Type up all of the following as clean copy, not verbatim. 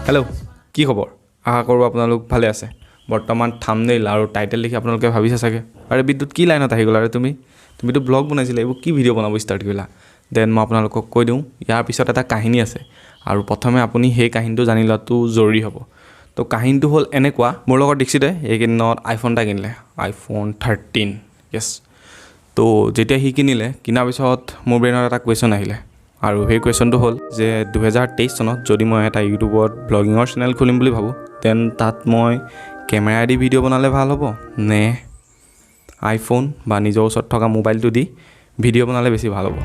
Hello' কি খবৰ? আশা কৰোঁ আপোনালোক ভালে আছে। বৰ্তমান থাম্বনেইল আৰু টাইটেল দেখি আপোনালোকে ভাবিছে চাগে, আৰে বিদ্যুৎ কি লাইনত আহি গ'লা? তুমিতো ব্লগ বনাইছিলা, এইবোৰ কি ভিডিঅ' বনাব ষ্টাৰ্ট কৰিলা? দেন মই আপোনালোকক কৈ দিওঁ, ইয়াৰ পিছত এটা কাহিনী আছে আৰু প্ৰথমে আপুনি সেই কাহিনীটো জানি লোৱাটো জৰুৰী হ'ব। তো কাহিনীটো হ'ল এনেকুৱা, মোৰ লগত দীক্ষিতে এইকেইদিনত আইফোন এটা কিনিলে, আইফোন 13। য়েছ। তো যেতিয়া সি কিনাৰ পিছত মোৰ ব্ৰেইনত এটা কুৱেশ্যন আহিলে, আৰু সেই কুৱেশ্যনটো হ'ল যে 2023 চনত যদি মই এটা ইউটিউবত ব্লগিঙৰ চেনেল খুলিম বুলি ভাবোঁ, দেন তাত মই কেমেৰাদি ভিডিঅ' বনালে ভাল হ'ব নে আইফোন বা নিজৰ ওচৰত থকা মোবাইলটো দি ভিডিঅ' বনালে বেছি ভাল হ'ব?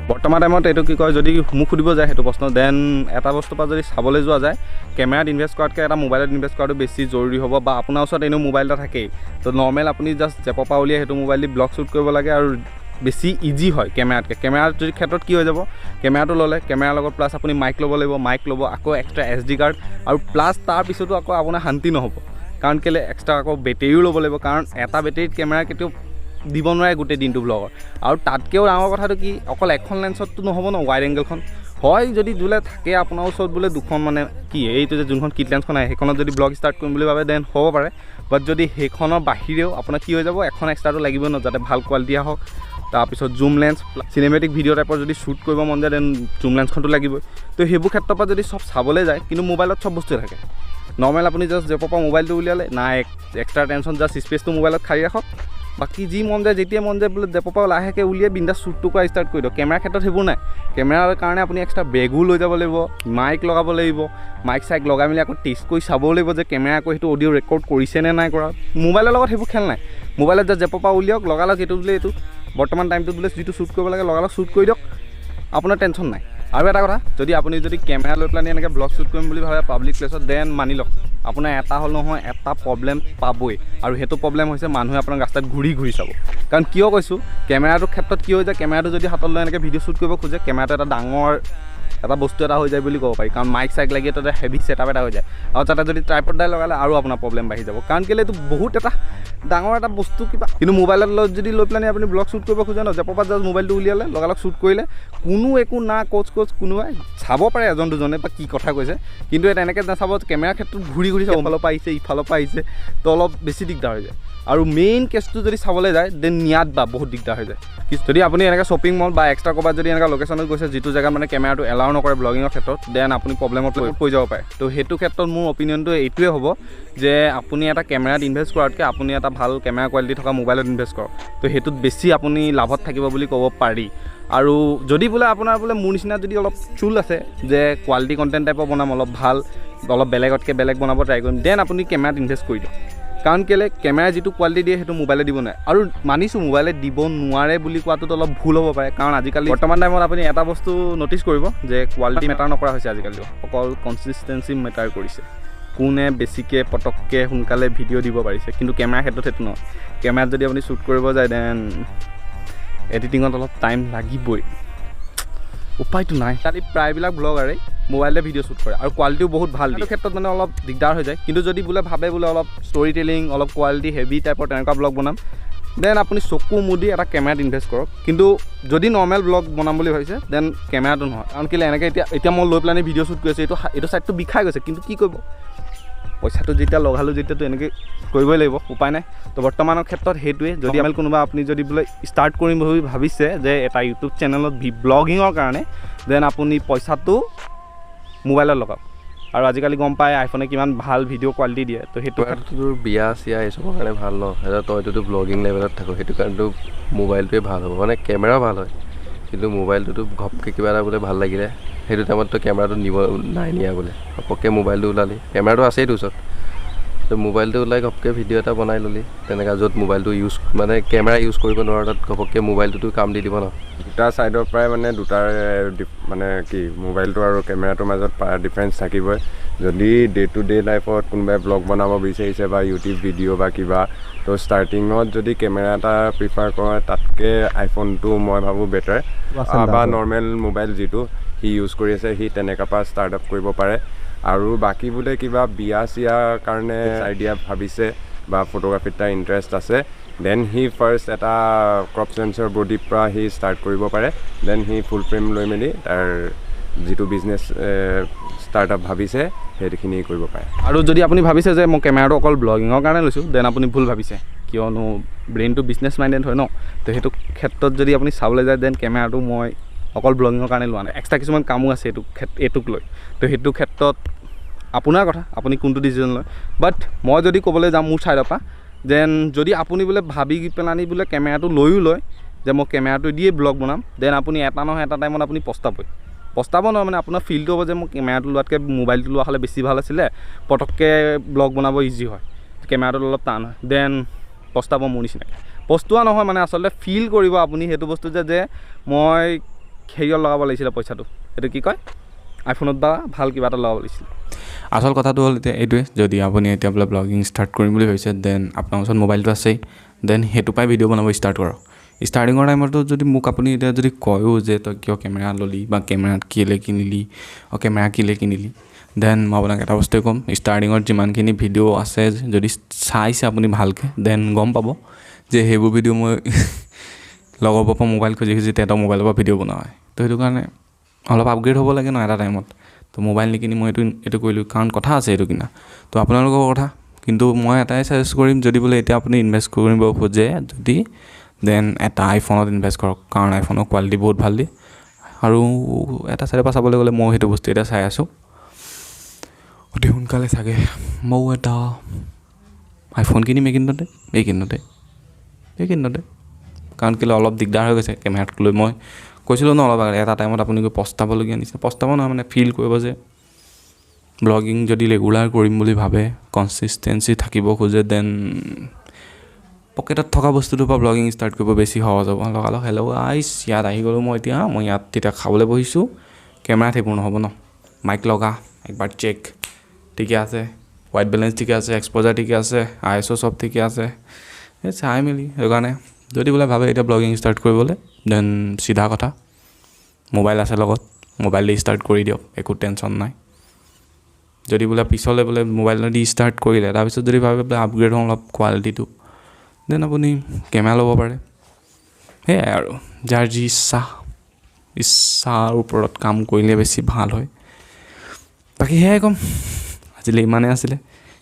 বৰ্তমান টাইমত এইটো কি কয়, যদি মোক সুধিব যায় সেইটো প্ৰশ্ন, দেন এটা বস্তুৰ পৰা যদি চাবলৈ যোৱা যায়, কেমেৰাত ইনভেষ্ট কৰাতকৈ এটা মোবাইলত ইনভেষ্ট কৰাটো বেছি জৰুৰী হ'ব। বা আপোনাৰ ওচৰত এনেও মোবাইল এটা থাকেই, তো নৰ্মেল আপুনি জাষ্ট জেপৰ পৰা উলিয়াই সেইটো মোবাইল দি ব্লগ শ্বুট কৰিব লাগে আৰু বেছি ইজি হয় কেমেৰাতকৈ। কেমেৰাৰ যদি ক্ষেত্ৰত কি হৈ যাব, কেমেৰাটো ল'লে কেমেৰাৰ লগত প্লাছ আপুনি মাইক ল'ব লাগিব, মাইক ল'ব আকৌ এক্সট্ৰা SD কাৰ্ড, আৰু প্লাছ তাৰ পিছতো আকৌ আপোনাৰ শান্তি নহ'ব, কাৰণ কেলৈ এক্সট্ৰা আকৌ বেটেৰীও ল'ব লাগিব, কাৰণ এটা বেটেৰীত কেমেৰা কেতিয়াও দিব নোৱাৰে গোটেই দিনটো ব্লগৰ। আৰু তাতকৈও ডাঙৰ কথাটো কি, অকল এখন লেন্সততো নহ'ব ন, ৱাইড এংগেলখন হয় যদি বোলে থাকে আপোনাৰ ওচৰত বোলে দুখন, মানে কি এইটো যে যোনখন কিট লেন্সখন আহে সেইখনত যদি ব্লগ ষ্টাৰ্ট কৰিম বুলি ভাবে দেন হ'ব পাৰে। বাট যদি সেইখনৰ বাহিৰেও আপোনাৰ কি হৈ যাব, এখন এক্সট্ৰাটো লাগিবই ন, যাতে ভাল কোৱালিটি আহক। তাৰপিছত জুম লেন্স, চিনেমেটিক ভিডিঅ' টাইপৰ যদি শ্বুট কৰিব মন যায় দেন জুম লেন্সখনটো লাগিবই। তো সেইবোৰ ক্ষেত্ৰৰ পৰা যদি চব চাবলৈ যায়, কিন্তু মোবাইলত চব বস্তুৱে থাকে। নৰ্মেল আপুনি জাষ্ট জেপৰ পৰা মোবাইলটো উলিয়ালে নাই, এক্সট্ৰা টেনশ্যন, জাষ্ট স্পেচটো মোবাইলত খালি ৰাখক, বাকী যি মন যায় যেতিয়া মন যায় বোলে জেপৰ পৰা লাহেকৈ উলিয়াই বিন্দাছ শ্বুটটো কৰা ষ্টাৰ্ট কৰি দিয়ক। কেমেৰাৰ ক্ষেত্ৰত সেইবোৰ নাই। কেমেৰাৰ কাৰণে আপুনি এক্সট্ৰা বেগো লৈ যাব লাগিব, মাইক লগাব লাগিব, মাইক চাইক লগাই মেলি আকৌ টেষ্ট কৰি চাবও লাগিব যে কেমেৰা আকৌ সেইটো অডিঅ' ৰেকৰ্ড কৰিছে নে নাই কৰা। মোবাইলৰ লগত সেইবোৰ খেল নাই। মোবাইলত যে জেপৰ পৰা উলিয়াওক, লগালগ এইটো বোলে এইটো বৰ্তমান টাইমটোত বোলে যিটো শ্বুট কৰিব লাগে লগালগ শ্বুট কৰি দিয়ক, আপোনাৰ টেনশ্যন নাই। আৰু এটা কথা, আপুনি যদি কেমেৰা লৈ পেলাই এনেকৈ ব্লগ শ্বুট কৰিম বুলি ভাবে পাব্লিক প্লেছত, দেন মানি লওক আপোনাৰ এটা হ'ল নহয় এটা প্ৰব্লেম পাবই, আৰু সেইটো প্ৰব্লেম হৈছে মানুহে আপোনাক ৰাস্তাত ঘূৰি চাব। কাৰণ কিয় কৈছোঁ, কেমেৰাটোৰ ক্ষেত্ৰত কি হৈ যায়, কেমেৰাটো যদি হাতত লৈ এনেকৈ ভিডিঅ' শ্বুট কৰিব খোজে, কেমেৰাটো এটা ডাঙৰ এটা বস্তু এটা হৈ যায় বুলি ক'ব পাৰি, কাৰণ মাইক চাইক লাগি তাতে হেভি ছেটআপ এটা হৈ যায়, আৰু তাতে যদি ট্ৰাইপডডাল লগালে আৰু আপোনাৰ প্ৰব্লেম বাঢ়ি যাব, কাৰণ কেলৈ এইটো বহুত এটা ডাঙৰ এটা বস্তু কিবা। কিন্তু মোবাইলত যদি লৈ পেলাই আপুনি ব্লগ শ্বুট কৰিব খোজে ন, জেপৰ পৰা জাষ্ট মোবাইলটো উলিয়ালে লগালগ শ্বুট কৰিলে, কোনো একো না কোচ কোনোবাই চাব পাৰে এজন দুজনে বা কি কথা কৈছে, কিন্তু এটা এনেকৈ নাচাব। কেমেৰাৰ ক্ষেত্ৰত ঘূৰি চাব, ইফালৰ পৰা আহিছে ইফালৰ পৰা আহিছে, তো অলপ বেছি দিগদাৰ হৈ যায়। আৰু মেইন কেছটো যদি চাবলৈ যায় দেন নিয়াত বা বহুত দিগদাৰ হৈ যায়। যদি আপুনি এনেকৈ শ্বপিং মল বা এক্সট্ৰা ক'ৰবাত যদি এনেকুৱা লোকেশ্যনত গৈছে যিটো জেগাত মানে কেমেৰাটো এলাউ নকৰে ব্লগিঙৰ ক্ষেত্ৰত, দেন আপুনি প্ৰব্লেমত পৰি যাব পাৰে। তো সেইটো ক্ষেত্ৰত মোৰ অপিনিয়নটো এইটোৱে হ'ব যে আপুনি এটা কেমেৰাত ইনভেষ্ট কৰাতকৈ আপুনি এটা ভাল কেমেৰা কোৱালিটি থকা মোবাইলত ইনভেষ্ট কৰক, তো সেইটোত বেছি আপুনি লাভত থাকিব বুলি ক'ব পাৰি। আৰু যদি বোলে আপোনাৰ বোলে মোৰ নিচিনা যদি অলপ চুল আছে যে কোৱালিটি কণ্টেণ্ট টাইপৰ বনাম, অলপ ভাল, অলপ বেলেগতকৈ বেলেগ বনাব ট্ৰাই কৰিম, দেন আপুনি কেমেৰাত ইনভেষ্ট কৰি দিয়ক। কাৰণ কেলৈ কেমেৰা যিটো কোৱালিটি দিয়ে সেইটো মোবাইলে দিব নোৱাৰে। আৰু মানিছোঁ মোবাইলে দিব নোৱাৰে বুলি কোৱাটোত অলপ ভুল হ'ব পাৰে, কাৰণ আজিকালি বৰ্তমান টাইমত আপুনি এটা বস্তু ন'টিচ কৰিব যে কোৱালিটি মেটাৰ নকৰা হৈছে আজিকালি, অকল কনচিষ্টেঞ্চি মেটাৰ কৰিছে। কোনে বেছিকৈ পটককৈ সোনকালে ভিডিঅ' দিব পাৰিছে, কিন্তু কেমেৰাৰ ক্ষেত্ৰত সেইটো নহয়। কেমেৰাত যদি আপুনি শ্বুট কৰিব যায় দেন এডিটিঙত অলপ টাইম লাগিবই, উপায়টো নাই। কালি প্ৰায়বিলাক ব্লগাৰে মোবাইলে ভিডিঅ' শ্বুট কৰে আৰু কোৱালিটিও বহুত ভাল দিয়ে, ক্ষেত্ৰত মানে অলপ দিগদাৰ হৈ যায়। কিন্তু যদি বোলে ভাবে বোলে অলপ ষ্টৰি টেলিং, অলপ কোৱালিটি হেভি টাইপৰ তেনেকুৱা ব্লগ বনাম, দেন আপুনি চকু মুদি এটা কেমেৰাত ইনভেষ্ট কৰক। কিন্তু যদি নৰ্মেল ব্লগ বনাম বুলি ভাবিছে দেন কেমেৰাটো নহয়, কাৰণ কেলৈ এনেকৈ এতিয়া মই লৈ পেলাই ভিডিঅ' শ্বুট কৰি আছোঁ, এইটো ছাইডটো বিষাই গৈছে, কিন্তু কি কৰিব, পইচাটো যেতিয়া লগালোঁ যেতিয়াতো এনেকৈ কৰিবই লাগিব, উপায় নাই। তো বৰ্তমানৰ ক্ষেত্ৰত সেইটোৱে। যদি কোনোবা আপুনি যদি বোলে ষ্টাৰ্ট কৰিম বুলি ভাবিছে যে এটা ইউটিউব চেনেলত ব্লগিঙৰ কাৰণে, দেন আপুনি পইচাটো মোবাইলত লগাওক। আৰু আজিকালি গম পায় আইফোনে কিমান ভাল ভিডিঅ' কোৱালিটি দিয়ে, তো সেইটো তোৰ বিয়া চিয়া এইচবৰ কাৰণে ভাল ন, সেইটো তইতো ব্লগিং লেভেলত থাকোঁ, সেইটো কাৰণেতো মোবাইলটোৱে ভাল হ'ব। মানে কেমেৰাও ভাল হয়, কিন্তু মোবাইলটোতো ঘপকৈ কিবা এটা বোলে ভাল লাগিলে সেইটো টাইমততো কেমেৰাটো নিয়া বোলে, ঘপককৈ মোবাইলটো ওলালি, কেমেৰাটো আছেইতো ওচৰত, তো মোবাইলটো ওলাই ঘপকৈ ভিডিঅ' এটা বনাই ল'লি, তেনেকৈ য'ত মোবাইলটো মানে কেমেৰা ইউজ কৰিব নোৱাৰোঁ তাত ঘপককৈ মোবাইলটোতো কাম দি দিব ন। দুটা ছাইডৰ পৰাই মানে মানে কি মোবাইলটো আৰু কেমেৰাটোৰ মাজত ডিফাৰেঞ্চ থাকিবই। যদি ডে টু ডে লাইফত কোনোবাই ব্লগ বনাব বিচাৰিছে বা ইউটিউব ভিডিঅ' বা কিবা, তো ষ্টাৰ্টিঙত যদি কেমেৰা এটা প্ৰিফাৰ কৰে তাতকৈ আইফোনটো মই ভাবোঁ বেটাৰ, বা নৰ্মেল মোবাইল যিটো সি ইউজ কৰি আছে সি তেনেকুৱা পৰা ষ্টাৰ্ট আপ কৰিব পাৰে। আৰু বাকী বোলে কিবা বিয়া চিয়াৰ কাৰণে আইডিয়া ভাবিছে বা ফটোগ্ৰাফীত তাৰ ইণ্টাৰেষ্ট আছে, দেন সি ফাৰ্ষ্ট এটা ক্ৰপ চেঞ্চৰ বডিৰ পৰা সি ষ্টাৰ্ট কৰিব পাৰে, দেন সি ফুল ফ্ৰেম লৈ মেলি তাৰ যিটো বিজনেছ ষ্টাৰ্টআপ ভাবিছে সেইখিনি কৰিব পাৰে। আৰু যদি আপুনি ভাবিছে যে মই কেমেৰাটো অকল ব্লগিঙৰ কাৰণে লৈছোঁ দেন আপুনি ভুল ভাবিছে, কিয়নো ব্ৰেইনটো বিজনেছ মাইণ্ডেড হয় ন, তো সেইটো ক্ষেত্ৰত যদি আপুনি চাবলৈ যায় দেন কেমেৰাটো মই অকল ব্লগিঙৰ কাৰণে লোৱা নাই, এক্সট্ৰা কিছুমান কামো আছে এইটোক লৈ, তো সেইটো ক্ষেত্ৰত আপোনাৰ কথা আপুনি কোনটো ডিচিজন লয়। বাট মই যদি ক'বলৈ যাওঁ মোৰ ছাইডৰ পৰা দেন যদি আপুনি বোলে ভাবি পেলানি বোলে কেমেৰাটো লৈও লয় যে মই কেমেৰাটো দিয়ে ব্লগ বনাম, দেন আপুনি এটা নহয় এটা টাইমত আপুনি পস্তাব নহয়, মানে আপোনাৰ ফিলটো হ'ব যে মই কেমেৰাটো লোৱাতকৈ মোবাইলটো লোৱা হ'লে বেছি ভাল আছিলে, পটককৈ ব্লগ বনাব ইজি হয়, কেমেৰাটো অলপ টান হয়, দেন পস্তাব মোৰ নিচিনাকৈ। পস্তোৱা নহয় মানে আচলতে ফিল কৰিব আপুনি সেইটো বস্তু যে মই হেৰিয়ত লগাব লাগিছিলে পইচাটো, এইটো কি কয় আইফোনত বা ভাল কিবা এটা লগাব লাগিছিলে। আচল কথাটো হ'ল এতিয়া এইটোৱে, যদি আপুনি এতিয়া বোলে ব্লগিং ষ্টাৰ্ট কৰিম বুলি ভাবিছে দেন আপোনাৰ ওচৰত মোবাইলটো আছেই, দেন সেইটো পাই ভিডিঅ' বনাব ষ্টাৰ্ট কৰক। ষ্টাৰ্টিঙৰ টাইমতো যদি মোক আপুনি এতিয়া যদি কয়ও যে তই কিয় কেমেৰা ল'লি বা কেমেৰাত কেলৈ কিনিলি কেমেৰা কেলৈ কিনিলি, দেন মই আপোনাক এটা বস্তুৱে ক'ম, ষ্টাৰ্টিঙত যিমানখিনি ভিডিঅ' আছে যদি চাইছে আপুনি ভালকৈ দেন গম পাব যে সেইবোৰ ভিডিঅ' মই লগৰবোৰৰ পৰা মোবাইল খুজি তেহেঁতৰ মোবাইলৰ পৰা ভিডিঅ' বনোৱা হয়। তো সেইটো কাৰণে অলপ আপগ্ৰেড হ'ব লাগে ন এটা টাইমত, তো মোবাইল নিকিনি মই এইটো কৰিলোঁ কাৰণ কথা আছে এইটো কিনা, তো আপোনালোকৰ কথা। কিন্তু মই এটাই ছাজেষ্ট কৰিম, যদি বোলে এতিয়া আপুনি ইনভেষ্ট কৰিব খোজে যদি দেন এটা আইফোনত ইনভেষ্ট কৰক, কাৰণ আইফোনৰ কোৱালিটি বহুত ভাল দিয়ে। আৰু এটা চাইডৰ পৰা চাবলৈ গ'লে মই সেইটো বস্তু এতিয়া চাই আছোঁ, অতি সোনকালে চাগে ময়ো এটা আইফোন কিনিম এইকেইদিনতে, কাৰণ কেলৈ অলপ দিগদাৰ হৈ গৈছে কেমেৰাটোক লৈ। মই কৈছিলোঁ ন অলপ এটা টাইমত আপুনি গৈ পস্তাবলগীয়া নিচিনা, পস্তাব নহয় মানে ফিল কৰিব যে ব্লগিং যদি ৰেগুলাৰ কৰিম বুলি ভাবে, কনচিষ্টেঞ্চি থাকিব খোজে, দেন পকেটত থকা বস্তুটোৰ পৰা ব্লগিং ষ্টাৰ্ট কৰিব বেছি সহজ হ'ব। লগালগ হেল্ল' গাইছ ইয়াত আহি গ'লোঁ মই ইয়াত তেতিয়া খাবলৈ বহিছোঁ, কেমেৰাত সেইবোৰ নহ'ব ন, মাইক লগা একবাৰ চেক ঠিকে আছে, হোৱাইট বেলেঞ্চ ঠিকে আছে, এক্সপ'জাৰ ঠিকে আছে, ISO চব ঠিকে আছে, এই চাই মেলি। সেইটো কাৰণে যদি বোলে ভাবে এতিয়া ব্লগিং ষ্টাৰ্ট কৰিবলৈ দেন চিধা কথা মোবাইল আছে লগত, মোবাইল দি ষ্টাৰ্ট কৰি দিয়ক, একো টেনশ্যন নাই। যদি বোলে পিছলৈ বোলে মোবাইল দি ষ্টাৰ্ট কৰিলে তাৰপিছত যদি ভাবে বোলে আপগ্ৰেড হওঁ অলপ কোৱালিটিটো, দেন আপুনি কেমেৰা ল'ব পাৰে। সেয়াই আৰু যাৰ যি ইচ্ছাৰ ওপৰত কাম কৰিলে বেছি ভাল হয়। বাকী সেয়াই ক'ম, আজিলৈ ইমানেই আছিলে।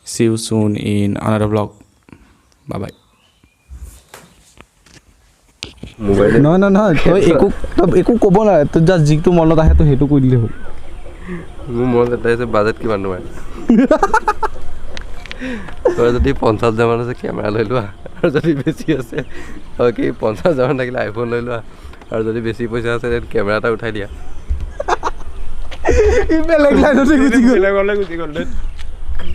See you soon in another vlog. Bye bye. মোবাইলে নহয় তই একো ক'ব নাই, তই জাষ্ট যিটো মনত আহে তই সেইটো কৈ দিলে হ'ল। মোৰ মনত এটা আছে, বাজেট কিমান তোমাৰ? তই যদি 50,000 আছে কেমেৰা লৈ লোৱা, আৰু যদি বেছি আছে কি 50,000 থাকিলে আইফোন লৈ লোৱা, আৰু যদি বেছি পইচা আছে তেন কেমেৰা এটা উঠাই দিয়া। বেলেগ লাইনতে গুচি গ'ল।